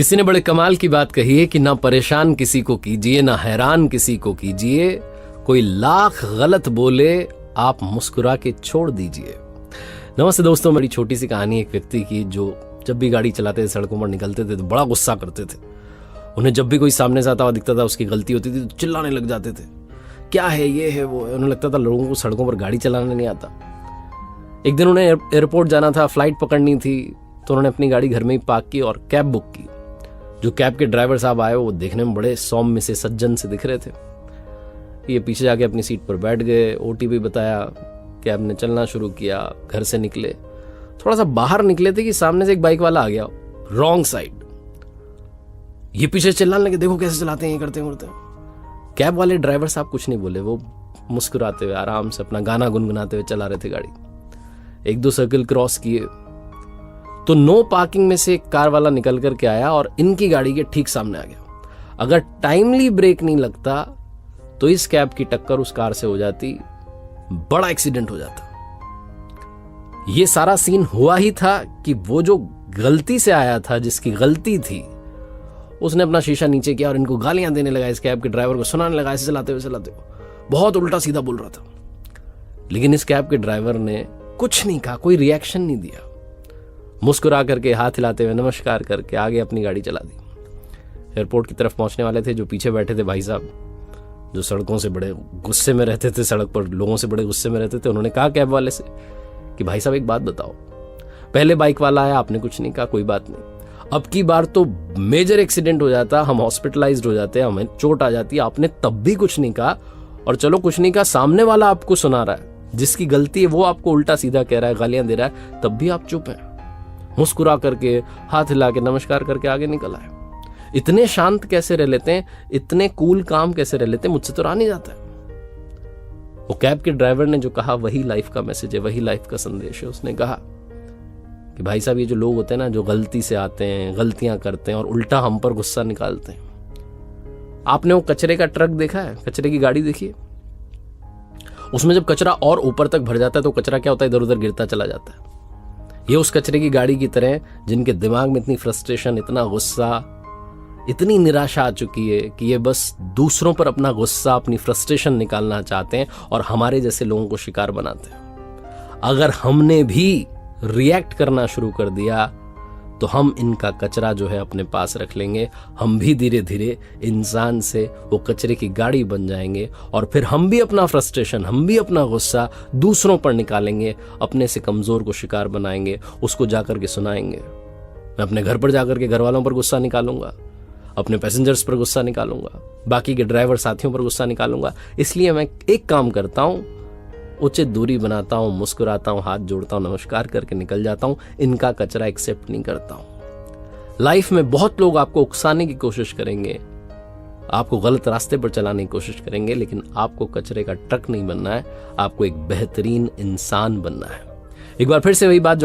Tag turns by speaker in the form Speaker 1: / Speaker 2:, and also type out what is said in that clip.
Speaker 1: किसी ने बड़े कमाल की बात कही है कि ना परेशान किसी को कीजिए, ना हैरान किसी को कीजिए, कोई लाख गलत बोले आप मुस्कुरा के छोड़ दीजिए। नमस्ते दोस्तों, मेरी छोटी सी कहानी एक व्यक्ति की जो जब भी गाड़ी चलाते थे, सड़कों पर निकलते थे तो बड़ा गुस्सा करते थे। उन्हें जब भी कोई सामने से आता हुआ दिखता था, उसकी गलती होती थी तो चिल्लाने लग जाते थे, क्या है ये है वो है। उन्हें लगता था लोगों को सड़कों पर गाड़ी चलाना नहीं आता। एक दिन उन्हें एयरपोर्ट जाना था, फ्लाइट पकड़नी थी, तो उन्होंने अपनी गाड़ी घर में ही पार्क की और कैब बुक की। जो कैब के ड्राइवर साहब आए वो देखने में बड़े सौम्य से सज्जन से दिख रहे थे। ये पीछे जाके अपनी सीट पर बैठ गए, ओटीपी बताया, कैब ने चलना शुरू किया। घर से निकले, थोड़ा सा बाहर निकले थे कि सामने से एक बाइक वाला आ गया रॉन्ग साइड। ये पीछे चिल्लाने लगे, देखो कैसे चलाते हैं, ये करते हैं। कैब वाले ड्राइवर साहब कुछ नहीं बोले, वो मुस्कुराते हुए आराम से अपना गाना गुनगुनाते हुए चला रहे थे गाड़ी। एक दो सर्कल क्रॉस किए तो नो पार्किंग में से एक कार वाला निकल करके आया और इनकी गाड़ी के ठीक सामने आ गया। अगर टाइमली ब्रेक नहीं लगता तो इस कैब की टक्कर उस कार से हो जाती, बड़ा एक्सीडेंट हो जाता। ये सारा सीन हुआ ही था कि वो जो गलती से आया था, जिसकी गलती थी, उसने अपना शीशा नीचे किया और इनको गालियां देने लगा। इस कैब के ड्राइवर को सुनाने लगा, ऐसे चलाते हुए बहुत उल्टा सीधा बोल रहा था। लेकिन इस कैब के ड्राइवर ने कुछ नहीं कहा, कोई रिएक्शन नहीं दिया। मुस्कुरा करके, हाथ हिलाते हुए, नमस्कार करके आगे अपनी गाड़ी चला दी। एयरपोर्ट की तरफ पहुंचने वाले थे। जो पीछे बैठे थे भाई साहब, जो सड़कों से बड़े गुस्से में रहते थे, सड़क पर लोगों से बड़े गुस्से में रहते थे, उन्होंने कहा कैब वाले से कि भाई साहब एक बात बताओ, पहले बाइक वाला आया, आपने कुछ नहीं कहा, कोई बात नहीं। अब की बार तो मेजर एक्सीडेंट हो जाता, हम हॉस्पिटलाइज्ड हो जाते, हमें चोट आ जाती, आपने तब भी कुछ नहीं कहा। और चलो कुछ नहीं कहा, सामने वाला आपको सुना रहा है, जिसकी गलती है वो आपको उल्टा सीधा कह रहा है, गालियां दे रहा है, तब भी आप चुप हैं। मुस्कुरा करके, हाथ हिला के, नमस्कार करके आगे निकल आए। इतने शांत कैसे रह लेते हैं, इतने कूल काम कैसे रह लेते हैं, मुझसे तो रहा नहीं जाता है। वो कैब के ड्राइवर ने जो कहा वही लाइफ का मैसेज है, वही लाइफ का संदेश है। उसने कहा कि भाई साहब, ये जो लोग होते हैं ना, जो गलती से आते हैं, गलतियां करते हैं और उल्टा हम पर गुस्सा निकालते हैं। आपने वो कचरे का ट्रक देखा है, कचरे की गाड़ी देखिए, उसमें जब कचरा और ऊपर तक भर जाता है तो कचरा क्या होता है, इधर उधर गिरता चला जाता है। ये उस कचरे की गाड़ी की तरह, जिनके दिमाग में इतनी फ्रस्ट्रेशन, इतना गुस्सा, इतनी निराशा आ चुकी है कि ये बस दूसरों पर अपना गुस्सा, अपनी फ्रस्ट्रेशन निकालना चाहते हैं और हमारे जैसे लोगों को शिकार बनाते हैं। अगर हमने भी रिएक्ट करना शुरू कर दिया तो हम इनका कचरा जो है अपने पास रख लेंगे। हम भी धीरे धीरे इंसान से वो कचरे की गाड़ी बन जाएंगे और फिर हम भी अपना फ्रस्ट्रेशन, हम भी अपना गुस्सा दूसरों पर निकालेंगे, अपने से कमजोर को शिकार बनाएंगे, उसको जाकर के सुनाएंगे। मैं अपने घर पर जाकर के घर वालों पर गुस्सा निकालूंगा, अपने पैसेंजर्स पर गुस्सा निकालूंगा, बाकी के ड्राइवर साथियों पर गुस्सा निकालूंगा। इसलिए मैं एक काम करता हूं, उचित दूरी बनाता हूं, मुस्कुराता हूं, हाथ जोड़ता हूं, नमस्कार करके निकल जाता हूं। इनका कचरा एक्सेप्ट नहीं करता हूं। लाइफ में बहुत लोग आपको उकसाने की कोशिश करेंगे, आपको गलत रास्ते पर चलाने की कोशिश करेंगे, लेकिन आपको कचरे का ट्रक नहीं बनना है, आपको एक बेहतरीन इंसान बनना है। एक बार फिर से वही बात